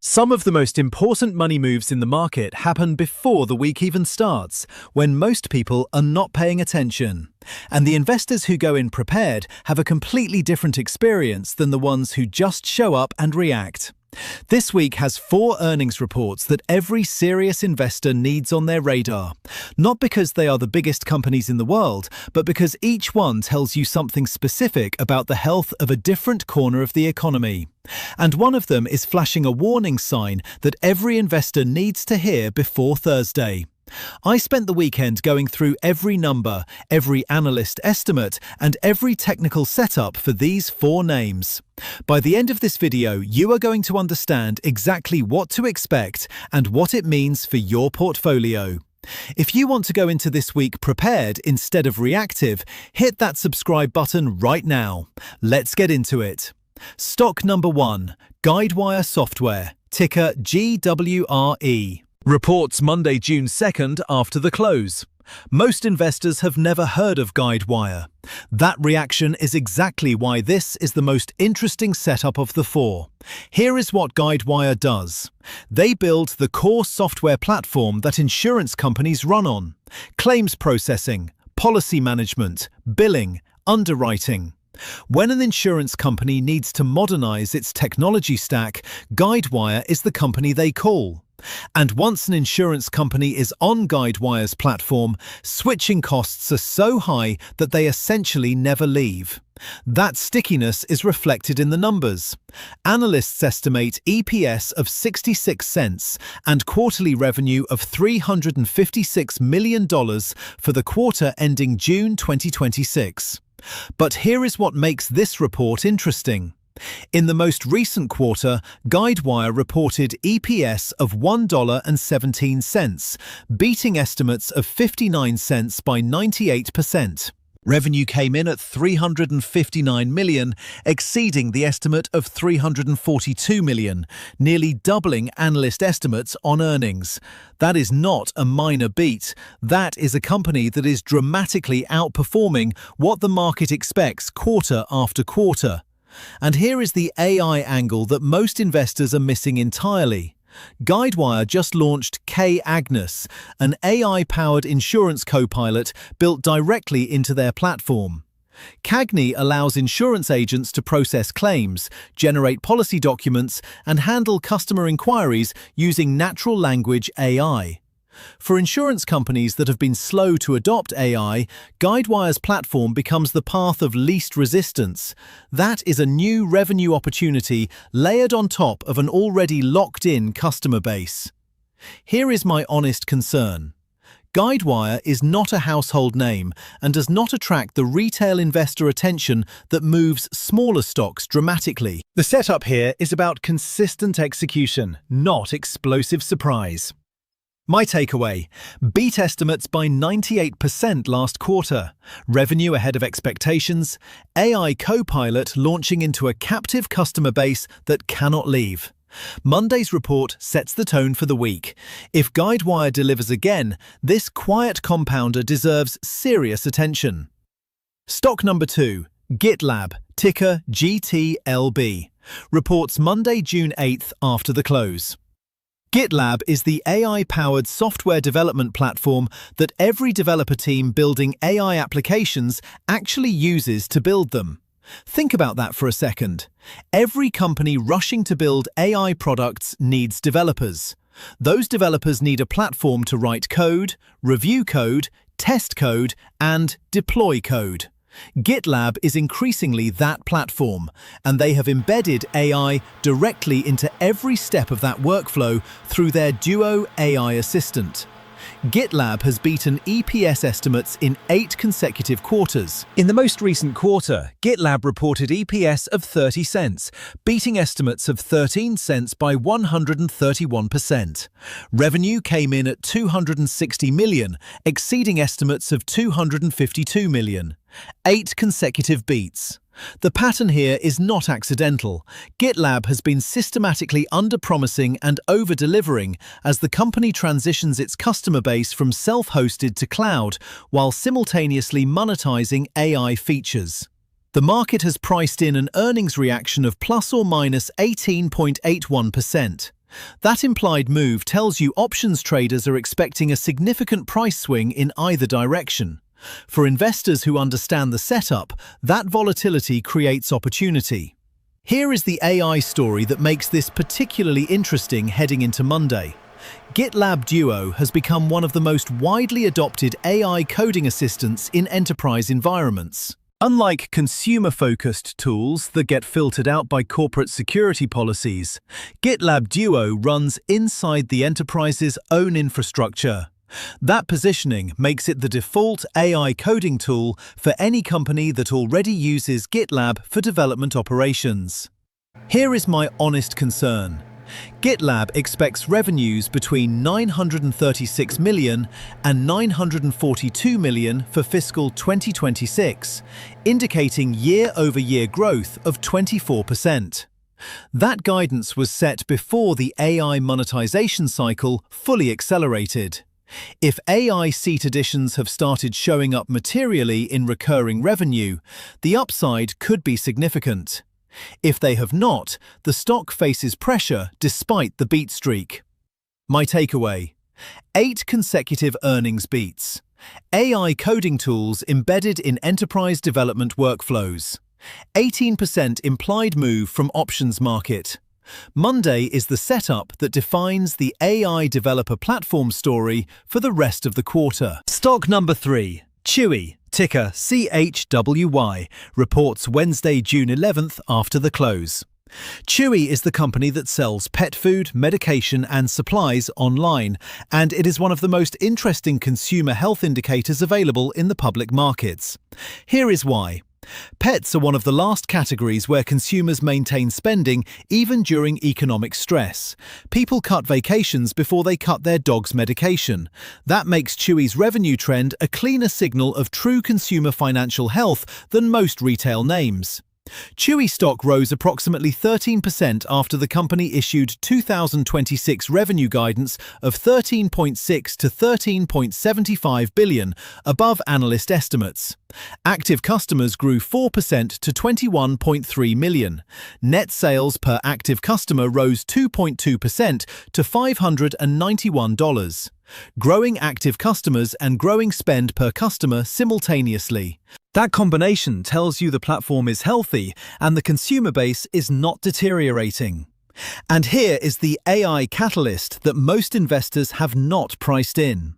Some of the most important money moves in the market happen before the week even starts, when most people are not paying attention. And the investors who go in prepared have a completely different experience than the ones who just show up and react. This week has 4 earnings reports that every serious investor needs on their radar. Not because they are the biggest companies in the world, but because each one tells you something specific about the health of a different corner of the economy. And one of them is flashing a warning sign that every investor needs to hear before Thursday. I spent the weekend going through every number, every analyst estimate, and every technical setup for these 4 names. By the end of this video, you are going to understand exactly what to expect and what it means for your portfolio. If you want to go into this week prepared instead of reactive, hit that subscribe button right now. Let's get into it. Stock number 1, Guidewire Software, ticker GWRE. Reports Monday, June 2nd after the close. Most investors have never heard of Guidewire. That reaction is exactly why this is the most interesting setup of the 4. Here is what Guidewire does. They build the core software platform that insurance companies run on: claims processing, policy management, billing, underwriting. When an insurance company needs to modernize its technology stack, Guidewire is the company they call. And once an insurance company is on Guidewire's platform, switching costs are so high that they essentially never leave. That stickiness is reflected in the numbers. Analysts estimate EPS of 66 cents and quarterly revenue of $356 million for the quarter ending June 2026. But here is what makes this report interesting. In the most recent quarter, Guidewire reported EPS of $1.17, beating estimates of 59 cents by 98%. Revenue came in at $359 million, exceeding the estimate of $342 million, nearly doubling analyst estimates on earnings. That is not a minor beat. That is a company that is dramatically outperforming what the market expects quarter after quarter. And here is the AI angle that most investors are missing entirely. Guidewire just launched Agnes, an AI-powered insurance copilot built directly into their platform. Cagni allows insurance agents to process claims, generate policy documents, and handle customer inquiries using natural language AI. For insurance companies that have been slow to adopt AI, Guidewire's platform becomes the path of least resistance. That is a new revenue opportunity layered on top of an already locked-in customer base. Here is my honest concern. Guidewire is not a household name and does not attract the retail investor attention that moves smaller stocks dramatically. The setup here is about consistent execution, not explosive surprise. My takeaway: beat estimates by 98% last quarter, revenue ahead of expectations, AI Copilot launching into a captive customer base that cannot leave. Monday's report sets the tone for the week. If Guidewire delivers again, this quiet compounder deserves serious attention. Stock number 2, GitLab, ticker GTLB, reports Monday, June 8th after the close. GitLab is the AI-powered software development platform that every developer team building AI applications actually uses to build them. Think about that for a second. Every company rushing to build AI products needs developers. Those developers need a platform to write code, review code, test code, and deploy code. GitLab is increasingly that platform, and they have embedded AI directly into every step of that workflow through their Duo AI assistant. GitLab has beaten EPS estimates in 8 consecutive quarters. In the most recent quarter, GitLab reported EPS of 30 cents, beating estimates of 13 cents by 131%. Revenue came in at $260 million, exceeding estimates of $252 million. 8 consecutive beats. The pattern here is not accidental. GitLab has been systematically under-promising and over-delivering as the company transitions its customer base from self-hosted to cloud, while simultaneously monetizing AI features. The market has priced in an earnings reaction of plus or minus 18.81%. That implied move tells you options traders are expecting a significant price swing in either direction. For investors who understand the setup, that volatility creates opportunity. Here is the AI story that makes this particularly interesting heading into Monday. GitLab Duo has become one of the most widely adopted AI coding assistants in enterprise environments. Unlike consumer-focused tools that get filtered out by corporate security policies, GitLab Duo runs inside the enterprise's own infrastructure. That positioning makes it the default AI coding tool for any company that already uses GitLab for development operations. Here is my honest concern. GitLab expects revenues between $936 million and $942 million for fiscal 2026, indicating year-over-year growth of 24%. That guidance was set before the AI monetization cycle fully accelerated. If AI seat additions have started showing up materially in recurring revenue, the upside could be significant. If they have not, the stock faces pressure despite the beat streak. My takeaway: 8 consecutive earnings beats. AI coding tools embedded in enterprise development workflows. 18% implied move from options market. Monday is the setup that defines the AI developer platform story for the rest of the quarter. Stock number 3, Chewy, ticker CHWY, reports Wednesday, June 11th after the close. Chewy is the company that sells pet food, medication and supplies online, and it is one of the most interesting consumer health indicators available in the public markets. Here is why. Pets are one of the last categories where consumers maintain spending even during economic stress. People cut vacations before they cut their dog's medication. That makes Chewy's revenue trend a cleaner signal of true consumer financial health than most retail names. Chewy stock rose approximately 13% after the company issued 2026 revenue guidance of $13.6 to $13.75 billion, above analyst estimates. Active customers grew 4% to 21.3 million. Net sales per active customer rose 2.2% to $591. Growing active customers and growing spend per customer simultaneously. That combination tells you the platform is healthy and the consumer base is not deteriorating. And here is the AI catalyst that most investors have not priced in.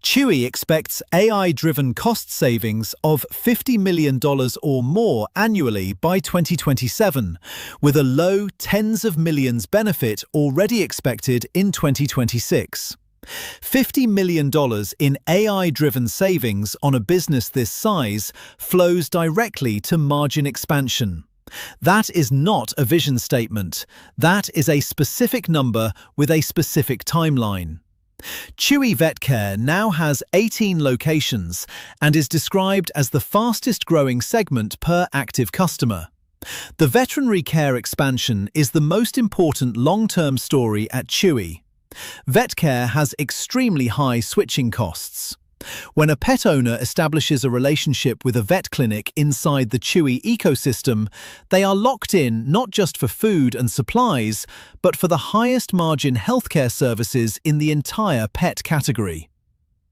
Chewy expects AI-driven cost savings of $50 million or more annually by 2027, with a low tens of millions benefit already expected in 2026. $50 million in AI-driven savings on a business this size flows directly to margin expansion. That is not a vision statement. That is a specific number with a specific timeline. Chewy Vet Care now has 18 locations and is described as the fastest-growing segment per active customer. The veterinary care expansion is the most important long-term story at Chewy. Vet care has extremely high switching costs. When a pet owner establishes a relationship with a vet clinic inside the Chewy ecosystem, they are locked in not just for food and supplies, but for the highest margin healthcare services in the entire pet category.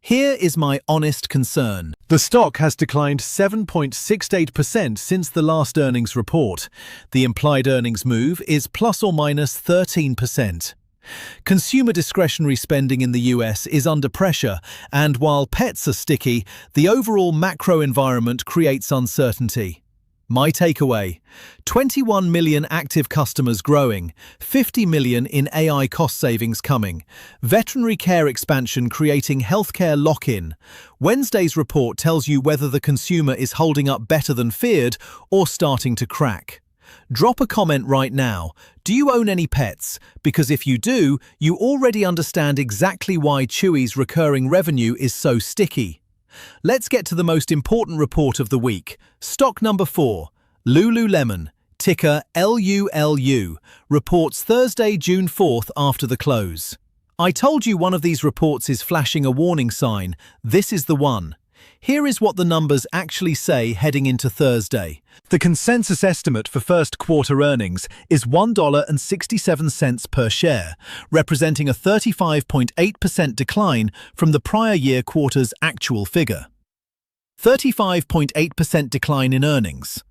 Here is my honest concern. The stock has declined 7.68% since the last earnings report. The implied earnings move is plus or minus 13%. Consumer discretionary spending in the US is under pressure, and while pets are sticky, the overall macro environment creates uncertainty. My takeaway: 21 million active customers growing, 50 million in AI cost savings coming, veterinary care expansion creating healthcare lock-in. Wednesday's report tells you whether the consumer is holding up better than feared or starting to crack. Drop a comment right now. Do you own any pets? Because if you do, you already understand exactly why Chewy's recurring revenue is so sticky. Let's get to the most important report of the week. Stock number 4, Lululemon, ticker LULU, reports Thursday, June 4th after the close. I told you one of these reports is flashing a warning sign. This is the one. Here is what the numbers actually say heading into Thursday. The consensus estimate for first quarter earnings is $1.67 per share, representing a 35.8% decline from the prior year quarter's actual figure. 35.8% decline in earnings.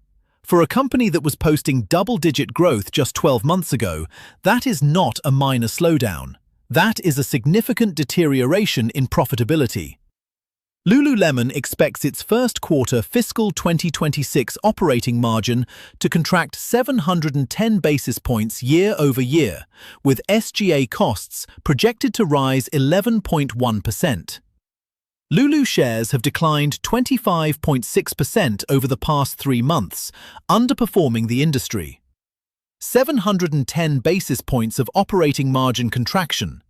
For a company that was posting double-digit growth just 12 months ago, that is not a minor slowdown. That is a significant deterioration in profitability. Lululemon expects its first quarter fiscal 2026 operating margin to contract 710 basis points year-over-year, with SG&A costs projected to rise 11.1%. Lulu shares have declined 25.6% over the past 3 months, underperforming the industry. 710 basis points of operating margin contraction.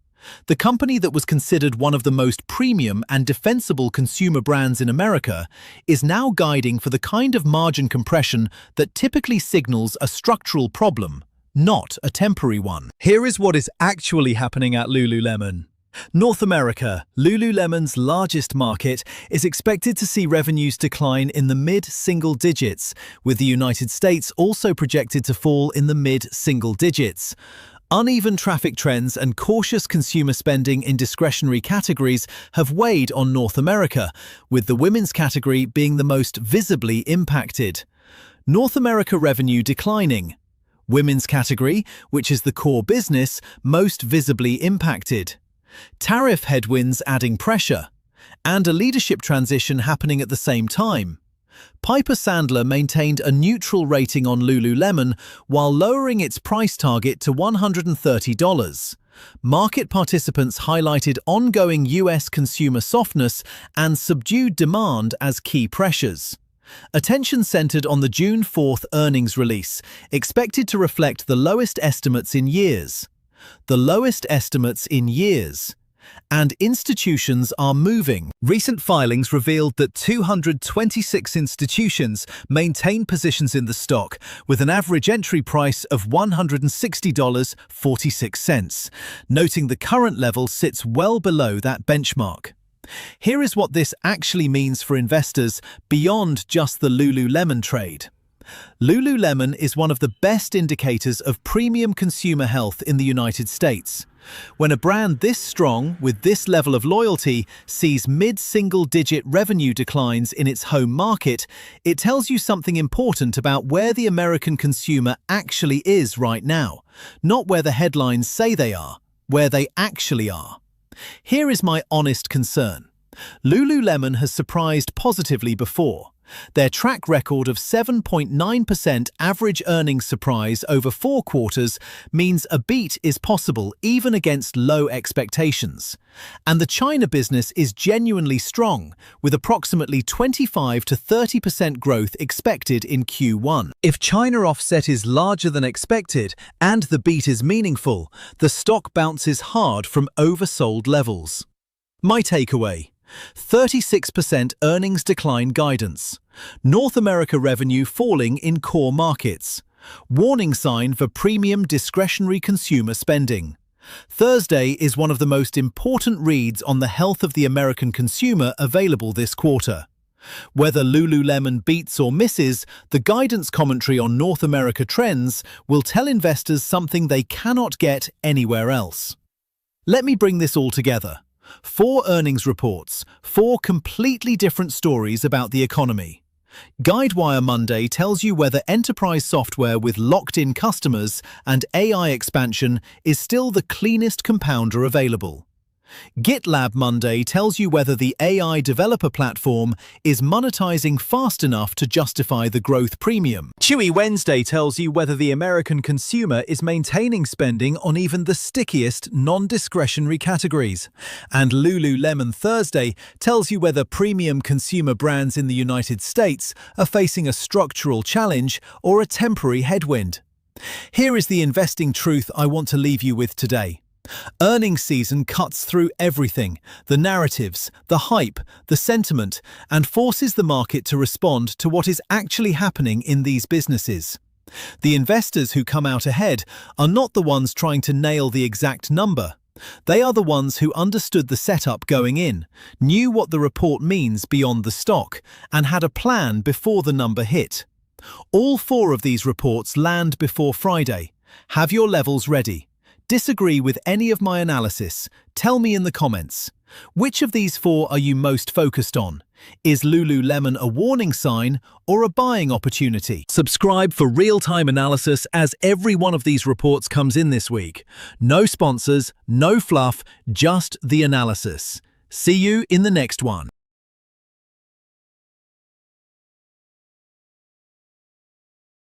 The company that was considered one of the most premium and defensible consumer brands in America is now guiding for the kind of margin compression that typically signals a structural problem, not a temporary one. Here is what is actually happening at Lululemon. North America, Lululemon's largest market, is expected to see revenues decline in the mid-single digits, with the United States also projected to fall in the mid-single digits. Uneven traffic trends and cautious consumer spending in discretionary categories have weighed on North America, with the women's category being the most visibly impacted. North America revenue declining. Women's category, which is the core business, most visibly impacted. Tariff headwinds adding pressure, and a leadership transition happening at the same time. Piper Sandler maintained a neutral rating on Lululemon while lowering its price target to $130. Market participants highlighted ongoing U.S. consumer softness and subdued demand as key pressures. Attention centered on the June 4th earnings release, expected to reflect the lowest estimates in years. The lowest estimates in years. And institutions are moving. Recent filings revealed that 226 institutions maintain positions in the stock, with an average entry price of $160.46, noting the current level sits well below that benchmark. Here is what this actually means for investors beyond just the Lululemon trade. Lululemon is one of the best indicators of premium consumer health in the United States. When a brand this strong, with this level of loyalty, sees mid-single-digit revenue declines in its home market, it tells you something important about where the American consumer actually is right now. Not where the headlines say they are, where they actually are. Here is my honest concern. Lululemon has surprised positively before. Their track record of 7.9% average earnings surprise over 4 quarters means a beat is possible even against low expectations. And the China business is genuinely strong, with approximately 25 to 30% growth expected in Q1. If China offset is larger than expected and the beat is meaningful, the stock bounces hard from oversold levels. My takeaway: 36% earnings decline guidance. North America revenue falling in core markets. Warning sign for premium discretionary consumer spending. Thursday is one of the most important reads on the health of the American consumer available this quarter. Whether Lululemon beats or misses, the guidance commentary on North America trends will tell investors something they cannot get anywhere else. Let me bring this all together. 4 earnings reports, 4 completely different stories about the economy. Guidewire Monday tells you whether enterprise software with locked-in customers and AI expansion is still the cleanest compounder available. GitLab Monday tells you whether the AI developer platform is monetizing fast enough to justify the growth premium. Chewy Wednesday tells you whether the American consumer is maintaining spending on even the stickiest non-discretionary categories. And Lululemon Thursday tells you whether premium consumer brands in the United States are facing a structural challenge or a temporary headwind. Here is the investing truth I want to leave you with today. Earnings season cuts through everything, the narratives, the hype, the sentiment, and forces the market to respond to what is actually happening in these businesses. The investors who come out ahead are not the ones trying to nail the exact number. They are the ones who understood the setup going in, knew what the report means beyond the stock, and had a plan before the number hit. All 4 of these reports land before Friday. Have your levels ready. Disagree with any of my analysis? Tell me in the comments. Which of these 4 are you most focused on? Is Lululemon a warning sign or a buying opportunity? Subscribe for real-time analysis as every one of these reports comes in this week. No sponsors, no fluff, just the analysis. See you in the next one.